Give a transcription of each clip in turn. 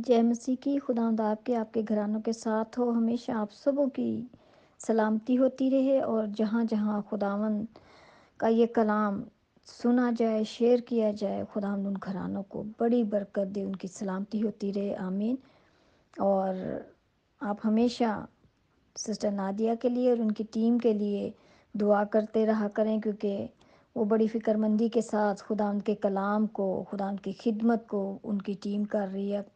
जय मसीह की। खुदावंद आपके घरानों के साथ हो। हमेशा आप सबों की सलामती होती रहे, और जहाँ जहाँ खुदावंद का ये कलाम सुना जाए, शेयर किया जाए, खुदावंद उन घरानों को बड़ी बरकत दे, उनकी सलामती होती रहे। आमीन। और आप हमेशा सिस्टर नादिया के लिए और उनकी टीम के लिए दुआ करते रहा करें, क्योंकि वो बड़ी फ़िक्रमंदी के साथ खुदावंद के कलाम को, खुदावंद की खिदमत को उनकी टीम कर रही है।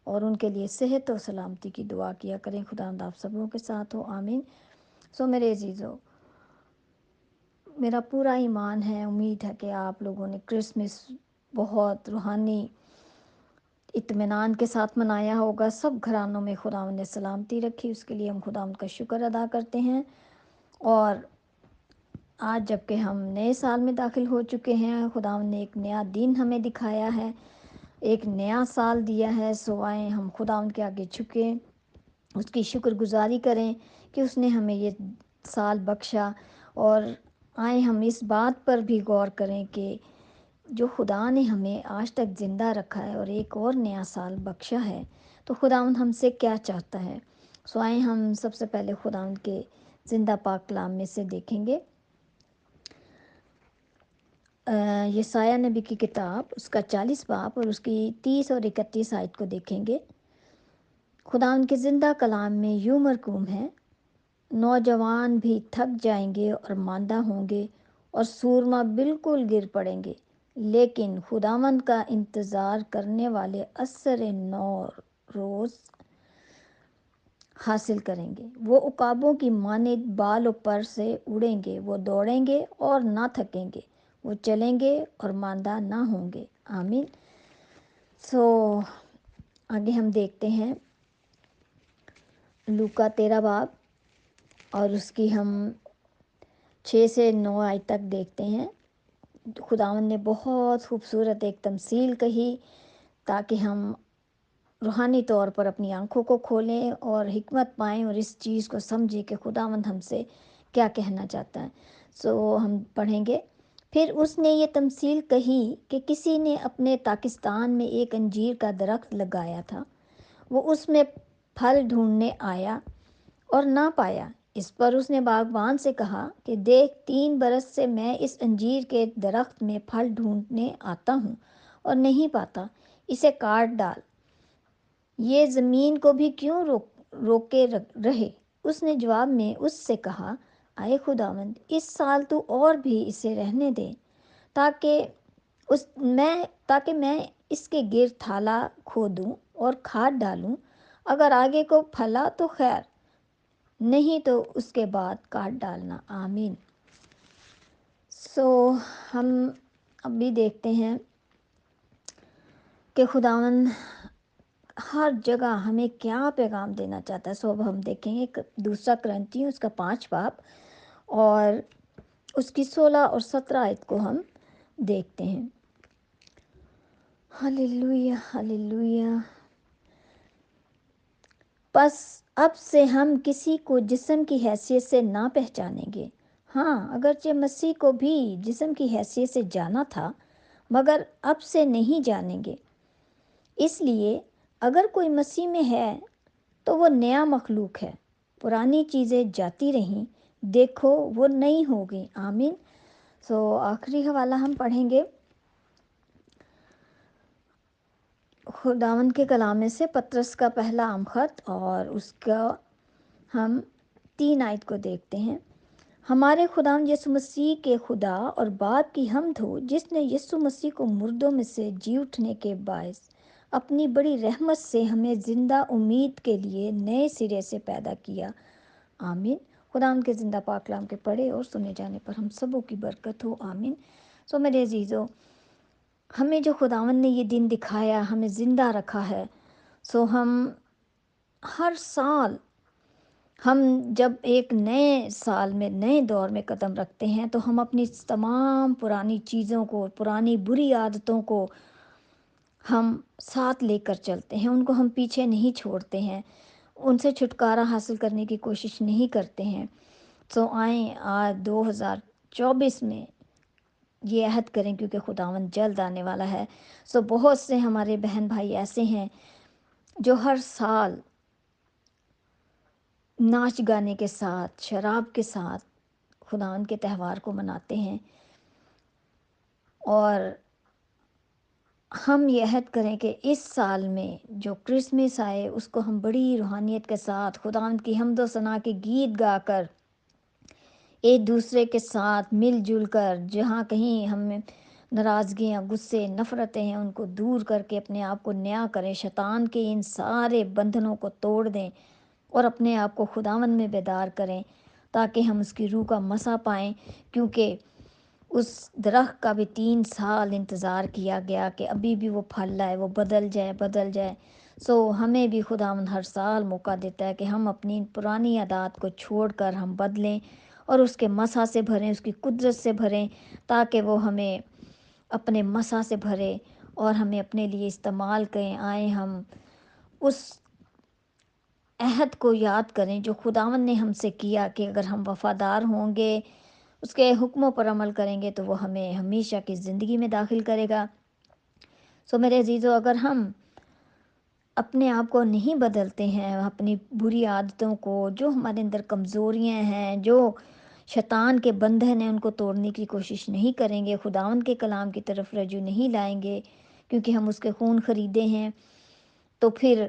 और उनके लिए सेहत और सलामती की दुआ किया करें। खुदावंद आप सबों के साथ हो। आमीन। सो मेरे अजीज़ों, मेरा पूरा ईमान है, उम्मीद है कि आप लोगों ने क्रिसमस बहुत रूहानी इत्मीनान के साथ मनाया होगा। सब घरानों में खुदावंद ने सलामती रखी, उसके लिए हम खुदावंद का शुक्र अदा करते हैं। और आज जबकि हम नए साल में दाखिल हो चुके हैं, खुदावंद ने एक नया दिन हमें दिखाया है, एक नया साल दिया है। सो आए हम खुदावंद के आगे झुकें, उसकी शुक्रगुजारी करें कि उसने हमें ये साल बख्शा। और आए हम इस बात पर भी गौर करें कि जो खुदा ने हमें आज तक ज़िंदा रखा है और एक और नया साल बख्शा है, तो खुदावंद हमसे क्या चाहता है। सो आए हम सबसे पहले खुदावंद के ज़िंदा पाक कलाम में से देखेंगे। यशायाह नबी की किताब, उसका 40 बाब और उसकी 30 और 31 आयत को देखेंगे। खुदावंद के ज़िंदा कलाम में यूँ मरकूम है, नौजवान भी थक जाएंगे और मांदा होंगे, और सूरमा बिल्कुल गिर पड़ेंगे, लेकिन खुदावंद का इंतज़ार करने वाले असर नौ रोज़ हासिल करेंगे। वो उकाबों की मानिद बालों पर से उड़ेंगे, वो दौड़ेंगे और ना थकेंगे, वो चलेंगे और मांदा ना होंगे। आमीन। सो आगे हम देखते हैं लूका 13 बाब और उसकी हम 6 से 9 आयत तक देखते हैं। खुदावंद ने बहुत खूबसूरत एक तमसील कही, ताकि हम रूहानी तौर पर अपनी आंखों को खोलें और हिकमत पाएँ और इस चीज़ को समझें कि खुदावंद हमसे क्या कहना चाहता है। सो हम पढ़ेंगे। फिर उसने ये तमसील कही कि किसी ने अपने पाकिस्तान में एक अंजीर का दरख्त लगाया था। वो उसमें फल ढूंढने आया और ना पाया। इस पर उसने बागबान से कहा कि देख, 3 बरस से मैं इस अंजीर के दरख्त में फल ढूंढने आता हूँ और नहीं पाता, इसे काट डाल। ये ज़मीन को भी क्यों रोके रहे। उसने जवाब में उससे कहा, आए खुदावंद, इस साल तू और भी इसे रहने दे, ताकि मैं इसके गिर थाला खोदूं और खाद डालूं। अगर आगे को फला तो खैर, नहीं तो उसके बाद काट डालना। आमीन। सो हम अभी देखते हैं कि खुदावंद हर जगह हमें क्या पैगाम देना चाहता है। सो अब हम देखेंगे दूसरा करंथियों उसका 5 बाब और उसकी 16 और 17 आयत को हम देखते हैं। Hallelujah, hallelujah. बस अब से हम किसी को जिस्म की हैसियत से ना पहचानेंगे। हाँ, अगरचे मसीह को भी जिस्म की हैसियत से जाना था, मगर अब से नहीं जानेंगे। इसलिए अगर कोई मसीह में है तो वो नया मखलूक है, पुरानी चीज़ें जाती रहीं, देखो वो नई हो गई। आमीन। सो आखिरी हवाला हम पढ़ेंगे खुदावंद के कलाम में से पतरस का पहला आम खत, और उसका हम 3 आयत को देखते हैं। हमारे खुदावंद यीशु मसीह के खुदा और बाप की हमद हो, जिसने यीशु मसीह को मुर्दों में से जी उठने के बायस अपनी बड़ी रहमत से हमें ज़िंदा उम्मीद के लिए नए सिरे से पैदा किया। आमीन। खुदावंद के ज़िंदा पाक कलाम के पढ़े और सुने जाने पर हम सबों की बरकत हो। आमीन। सो मेरे अजीज़ों, हमें जो खुदावंद ने ये दिन दिखाया, हमें ज़िंदा रखा है, सो हम हर साल, हम जब एक नए साल में, नए दौर में कदम रखते हैं, तो हम अपनी तमाम पुरानी चीज़ों को, पुरानी बुरी आदतों को हम साथ लेकर चलते हैं, उनको हम पीछे नहीं छोड़ते हैं, उनसे छुटकारा हासिल करने की कोशिश नहीं करते हैं। सो आए आज 2024 में ये अहद करें, क्योंकि खुदावंद जल्द आने वाला है। सो बहुत से हमारे बहन भाई ऐसे हैं جو ہر سال ناچ گانے کے ساتھ، شراب کے ساتھ خداوند کے تہوار کو مناتے ہیں، اور ہم یہ عہد کریں کہ اس سال میں جو کرسمس آئے اس کو ہم بڑی روحانیت کے ساتھ خداوند کی حمد و ثنا کے گیت گا کر، ایک دوسرے کے ساتھ مل جل کر، جہاں کہیں ہم میں ناراضگیاں، غصے، نفرتیں ہیں، ان کو دور کر کے اپنے آپ کو نیا کریں، شیطان کے ان سارے بندھنوں کو توڑ دیں اور اپنے آپ کو خداوند میں بیدار کریں، تاکہ ہم اس کی روح کا مسا پائیں، کیونکہ اس درخت کا بھی 3 سال انتظار کیا گیا کہ ابھی بھی وہ پھل لائے، وہ بدل جائے بدل جائے۔ سو ہمیں بھی خداوند ہر سال موقع دیتا ہے کہ ہم اپنی پرانی عادات کو چھوڑ کر ہم بدلیں اور اس کے مسا سے بھریں، اس کی قدرت سے بھریں، تاکہ وہ ہمیں اپنے مسا سے بھرے اور ہمیں اپنے لیے استعمال کریں۔ آئیں ہم اس عہد کو یاد کریں جو خداوند نے ہم سے کیا، کہ اگر ہم وفادار ہوں گے، اس کے حکموں پر عمل کریں گے، تو وہ ہمیں ہمیشہ کی زندگی میں داخل کرے گا۔ سو میرے عزیزو، اگر ہم اپنے آپ کو نہیں بدلتے ہیں، اپنی بری عادتوں کو، جو ہمارے اندر کمزوریاں ہیں، جو شیطان کے بندھن ہیں، ان کو توڑنے کی کوشش نہیں کریں گے، خداوند کے کلام کی طرف رجوع نہیں لائیں گے، کیونکہ ہم اس کے خون خریدے ہیں، تو پھر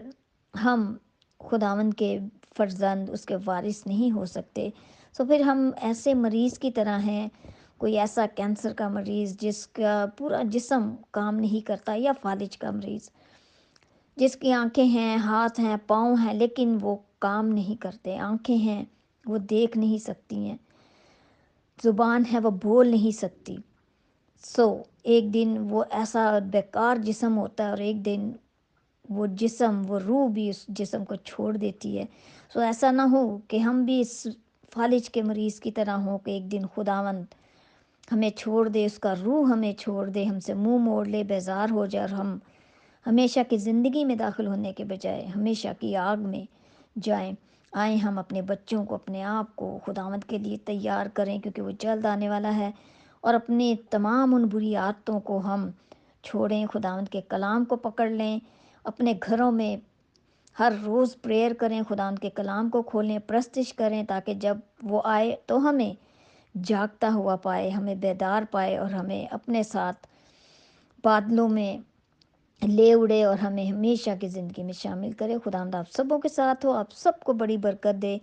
ہم خداوند کے فرزند، اس کے وارث نہیں ہو سکتے۔ سو پھر ہم ایسے مریض کی طرح ہیں، کوئی ایسا کینسر کا مریض جس کا پورا جسم کام نہیں کرتا، یا فالج کا مریض جس کی آنکھیں ہیں، ہاتھ ہیں، پاؤں ہیں، لیکن وہ کام نہیں کرتے، آنکھیں ہیں وہ دیکھ نہیں سکتی ہیں، زبان ہے وہ بول نہیں سکتی۔ سو ایک دن وہ ایسا بیکار جسم ہوتا ہے، اور ایک دن وہ جسم، وہ روح بھی اس جسم کو چھوڑ دیتی ہے۔ سو ایسا نہ ہو کہ ہم بھی اس فالج کے مریض کی طرح ہوں کہ ایک دن خداوند ہمیں چھوڑ دے، اس کا روح ہمیں چھوڑ دے، ہم سے منہ موڑ لے، بیزار ہو جائے، اور ہم ہمیشہ کی زندگی میں داخل ہونے کے بجائے ہمیشہ کی آگ میں جائیں۔ آئیں ہم اپنے بچوں کو، اپنے آپ کو خداوند کے لیے تیار کریں، کیونکہ وہ جلد آنے والا ہے، اور اپنے تمام ان بری عادتوں کو ہم چھوڑیں، خداوند کے کلام کو پکڑ لیں، اپنے گھروں میں ہر روز پریئر کریں، خداوند کے کلام کو کھولیں، پرستش کریں، تاکہ جب وہ آئے تو ہمیں جاگتا ہوا پائے، ہمیں بیدار پائے، اور ہمیں اپنے ساتھ بادلوں میں لے اڑے، اور ہمیں ہمیشہ کی زندگی میں شامل کرے۔ خداوند آپ سبوں کے ساتھ ہو، آپ سب کو بڑی برکت دے،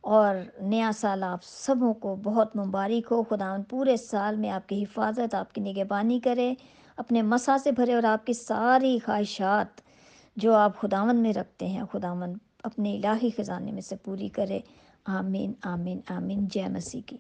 اور نیا سال آپ سبوں کو بہت مبارک ہو۔ خداوند پورے سال میں آپ کی حفاظت، آپ کی نگہبانی کرے، اپنے مسا سے بھرے، اور آپ کی ساری خواہشات جو آپ خداوند میں رکھتے ہیں، خداوند اپنے الہی خزانے میں سے پوری کرے۔ آمین آمین آمین۔ جے مسیح کی۔